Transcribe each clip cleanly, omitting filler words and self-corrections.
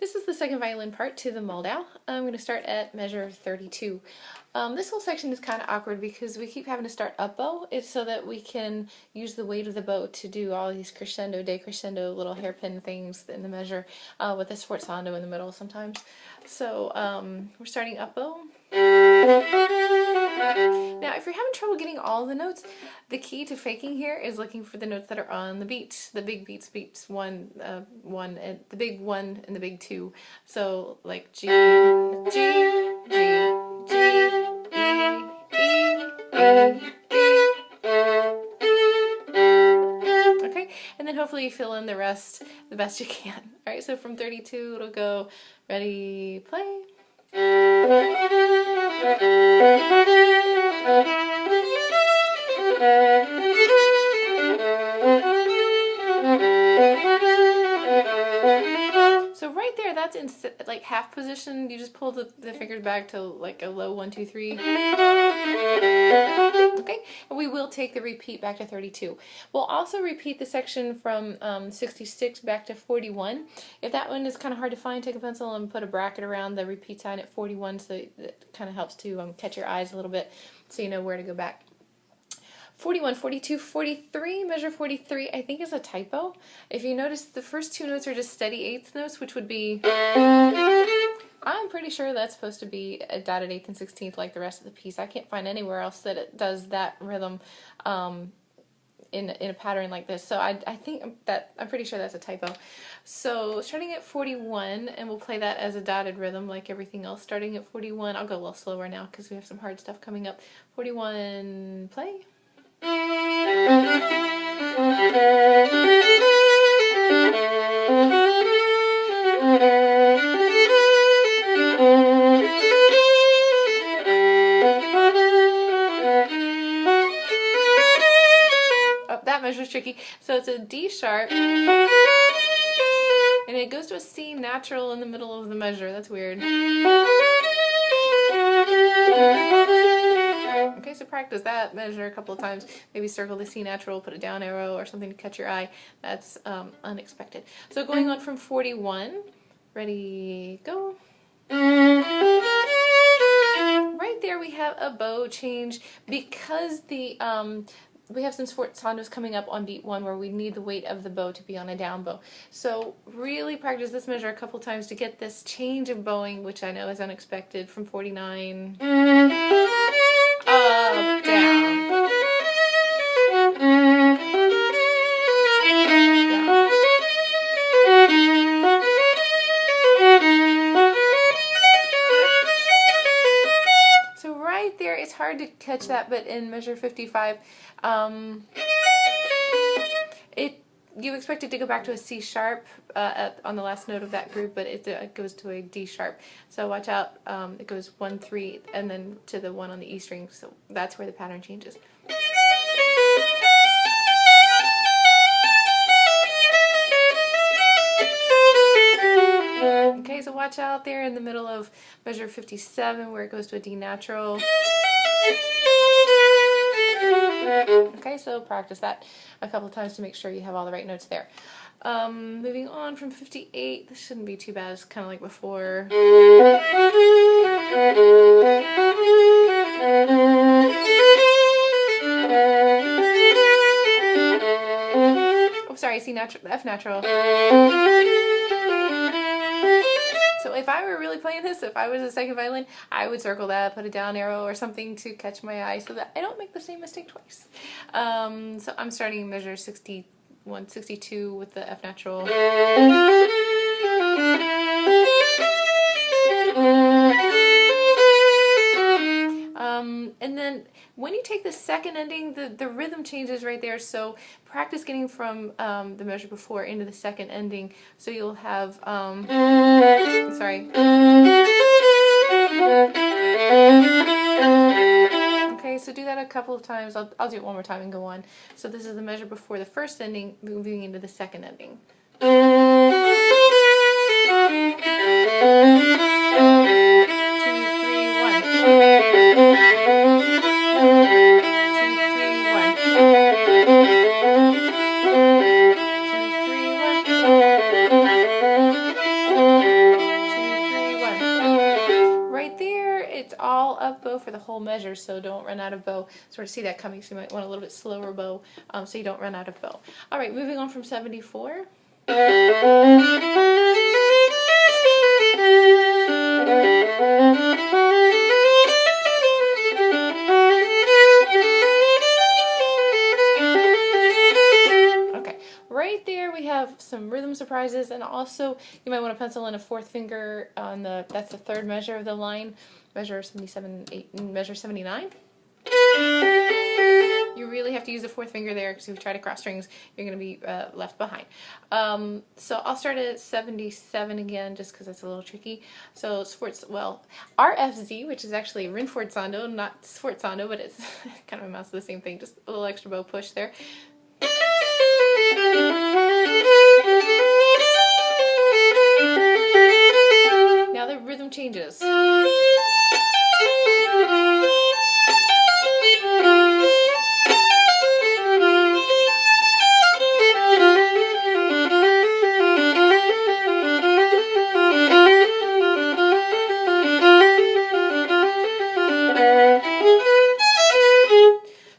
This is the second violin part to the Mouldau. I'm going to start at measure 32. This whole section is kind of awkward because we keep having to start up bow. It's so that we can use the weight of the bow to do all these crescendo, decrescendo, little hairpin things in the measure with a sforzando in the middle sometimes. So we're starting up bow. Now, if you're having trouble getting all the notes, the key to faking here is looking for the notes that are on the beats, the big beats, one, and the big one and the big two. So like G, G, G, G, E, E, E, E. Okay, and then hopefully you fill in the rest the best you can. All right, so from 32 it'll go ready, play. So right there, that's in like half position. You just pull the fingers back to like a low 1, 2, 3. Okay, and we will take the repeat back to 32. We'll also repeat the section from 66 back to 41. If that one is kind of hard to find, take a pencil and put a bracket around the repeat sign at 41, so it kind of helps to catch your eyes a little bit so you know where to go back. 41, 42, 43, measure 43, I think is a typo. If you notice, the first two notes are just steady eighth notes, which would be, I'm pretty sure that's supposed to be a dotted eighth and 16th like the rest of the piece. I can't find anywhere else that it does that rhythm in a pattern like this. So I think I'm pretty sure that's a typo. So starting at 41, and we'll play that as a dotted rhythm like everything else. Starting at 41, I'll go a little slower now because we have some hard stuff coming up. 41, play. That measure's tricky. So it's a D sharp, and it goes to a C natural in the middle of the measure. That's weird. Okay, so practice that measure a couple of times. Maybe circle the C natural, put a down arrow or something to catch your eye. That's unexpected. So going on from 41, ready, go. Right there we have a bow change because the we have some sforzandos coming up on beat 1 where we need the weight of the bow to be on a down bow. So really practice this measure a couple times to get this change of bowing, which I know is unexpected, from 49 up, down. So right there, it's hard to catch that, but in measure 55, you expect it to go back to a C sharp on the last note of that group, but it goes to a D sharp. So watch out, it goes 1, 3, and then to the 1 on the E string, so that's where the pattern changes. Okay, so watch out there in the middle of measure 57 where it goes to a D natural. Okay, so practice that a couple of times to make sure you have all the right notes there. Moving on from 58, this shouldn't be too bad, it's kind of like before. Oh, sorry, C natural, F natural. So if I were really playing this, if I was a second violin, I would circle that, put a down arrow or something to catch my eye so that I don't make the same mistake twice. So I'm starting measure 61, 62 with the F natural. And then when you take the second ending, the rhythm changes right there. So practice getting from the measure before into the second ending. So you'll have, sorry. Okay, so do that a couple of times. I'll do it one more time and go on. So this is the measure before the first ending, moving into the second ending. of bow for the whole measure, so don't run out of bow. Sort of see that coming, so you might want a little bit slower bow so you don't run out of bow. All right, moving on from 74. Right there we have some rhythm surprises, and also you might want to pencil in a fourth finger on that's the third measure of the line, measure 77, 8, and measure 79. You really have to use the fourth finger there, because if you try to cross strings, you're going to be left behind. So I'll start at 77 again, just because that's a little tricky. So RFZ, which is actually rinforzando, not sforzando, but it's kind of amounts to the same thing, just a little extra bow push there. Now the rhythm changes.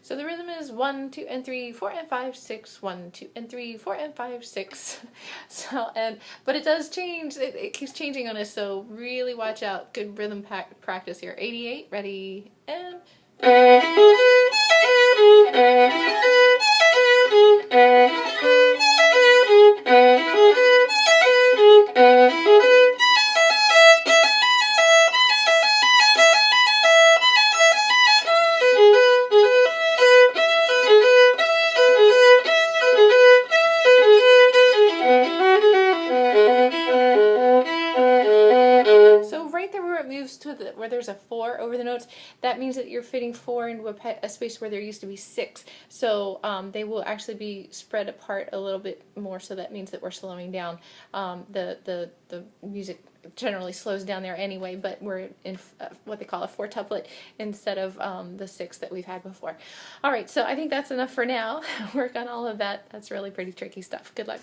So the rhythm is 1, 2, and 3, 4, and 5, 6. 1, 2, and 3, 4, and 5, 6. But it does change. It keeps changing on us. So really watch out. Good rhythm practice here. 88. Ready and. Moves to where there's a 4 over the notes, that means that you're fitting 4 into a space where there used to be 6. So they will actually be spread apart a little bit more, so that means that we're slowing down. The music generally slows down there anyway, but we're in what they call a 4-tuplet instead of the 6 that we've had before. Alright, so I think that's enough for now. Work on all of that. That's really pretty tricky stuff. Good luck.